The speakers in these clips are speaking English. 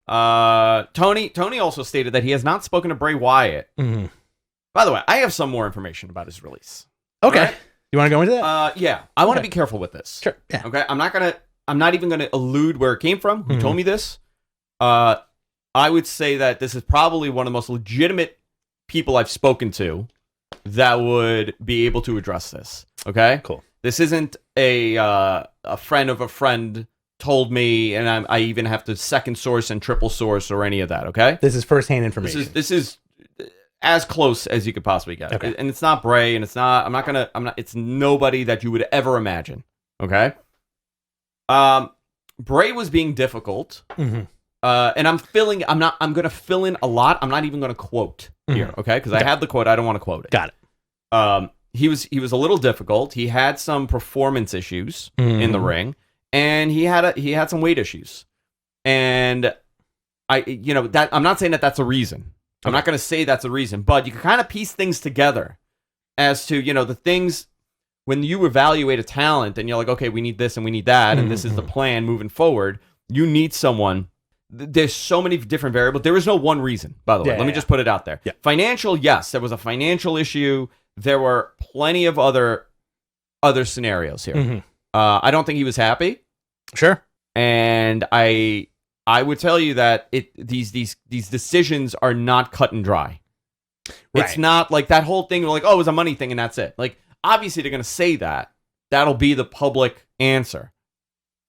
Tony also stated that he has not spoken to Bray Wyatt. Mm-hmm. By the way, I have some more information about his release. Okay. Right? You want to go into that? Yeah. I want to be careful with this. Sure. Yeah. Okay. I'm not even gonna allude where it came from. Who told me this? I would say that this is probably one of the most legitimate people I've spoken to that would be able to address this. Okay. Cool. This isn't a friend of a friend told me, and I even have to second source and triple source or any of that. Okay. This is firsthand information. This is as close as you could possibly get. Okay. And it's not Bray, and it's nobody that you would ever imagine. Okay. Bray was being difficult. Mm-hmm. And I'm going to fill in a lot. I'm not even going to quote here. Okay. Because I have the quote. I don't want to quote it. Got it. He was a little difficult. He had some performance issues in the ring, and he had some weight issues. And I'm not saying that that's a reason. I'm not going to say that's a reason, but you can kind of piece things together as to, the things when you evaluate a talent and you're like, okay, we need this and we need that, and this is the plan moving forward. You need someone. There's so many different variables. There is no one reason, by the way. Let me just put it out there. Yeah. Financial, yes, there was a financial issue. There were plenty of other scenarios here. I don't think he was happy. Sure. And I would tell you that these decisions are not cut and dry. Right. It's not like that whole thing like, oh, it was a money thing and that's it. Like, obviously they're going to say that. That'll be the public answer.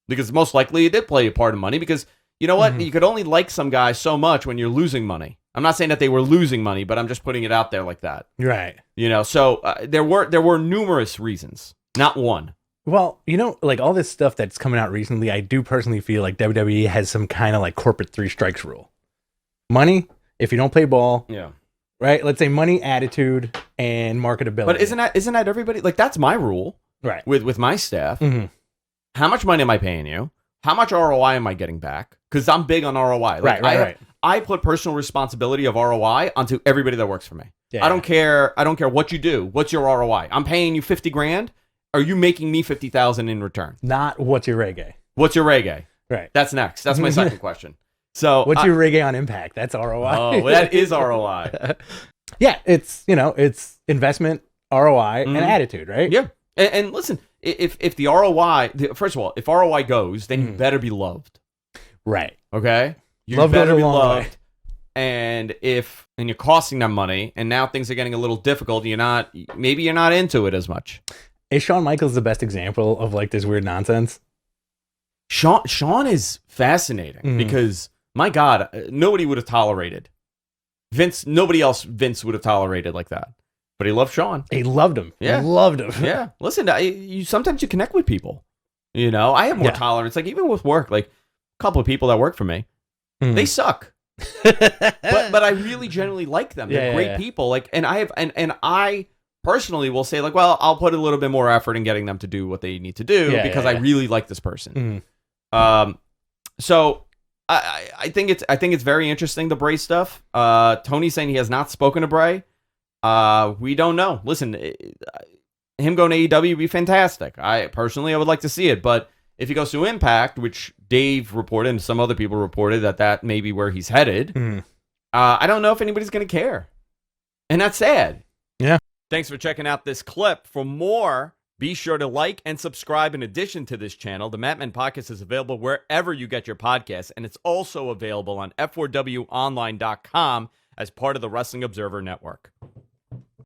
Because most likely it did play a part of money because you know what? You could only like some guy so much when you're losing money. I'm not saying that they were losing money, but I'm just putting it out there like that. Right. So there were numerous reasons, not one. Well, like all this stuff that's coming out recently, I do personally feel like WWE has some kind of like corporate 3 strikes rule. Money, if you don't play ball. Yeah. Right? Let's say money, attitude, and marketability. But isn't that everybody? Like, that's my rule. Right. With my staff. How much money am I paying you? How much ROI am I getting back? Because I'm big on ROI. Like, right. I put personal responsibility of ROI onto everybody that works for me. Yeah. I don't care what you do. What's your ROI? I'm paying you $50,000. Are you making me $50,000 in return? Not what's your reggae. What's your reggae? Right. That's next. That's my second question. So what's your reggae on impact? That's ROI. Oh, well, that is ROI. Yeah, it's investment, ROI, and attitude, right? Yeah. And listen, if the ROI, first of all, if ROI goes, then you better be loved. Right. Okay? You Love better goes be a long loved. way. And you're costing them money, and now things are getting a little difficult, maybe you're not into it as much. Is Shawn Michaels the best example of like this weird nonsense? Shawn is fascinating because, my God, nobody would have tolerated Vince. Nobody else Vince would have tolerated like that. But he loved Shawn. He loved him. Yeah. He loved him. Yeah. Listen, sometimes you connect with people. I have more tolerance. Like, even with work, like a couple of people that work for me, they suck. but I really genuinely like them. They're great people. Like, and I personally will say, like, well, I'll put a little bit more effort in getting them to do what they need to do because I really like this person. So I think it's very interesting, the Bray stuff. Tony's saying he has not spoken to Bray. We don't know. Listen, him going to AEW would be fantastic. I would like to see it, but if he goes to Impact, which Dave reported and some other people reported that may be where he's headed, I don't know if anybody's going to care. And that's sad. Yeah. Thanks for checking out this clip. For more, be sure to like and subscribe. In addition to this channel, the Matman Podcast is available wherever you get your podcasts, and it's also available on F4WOnline.com as part of the Wrestling Observer Network.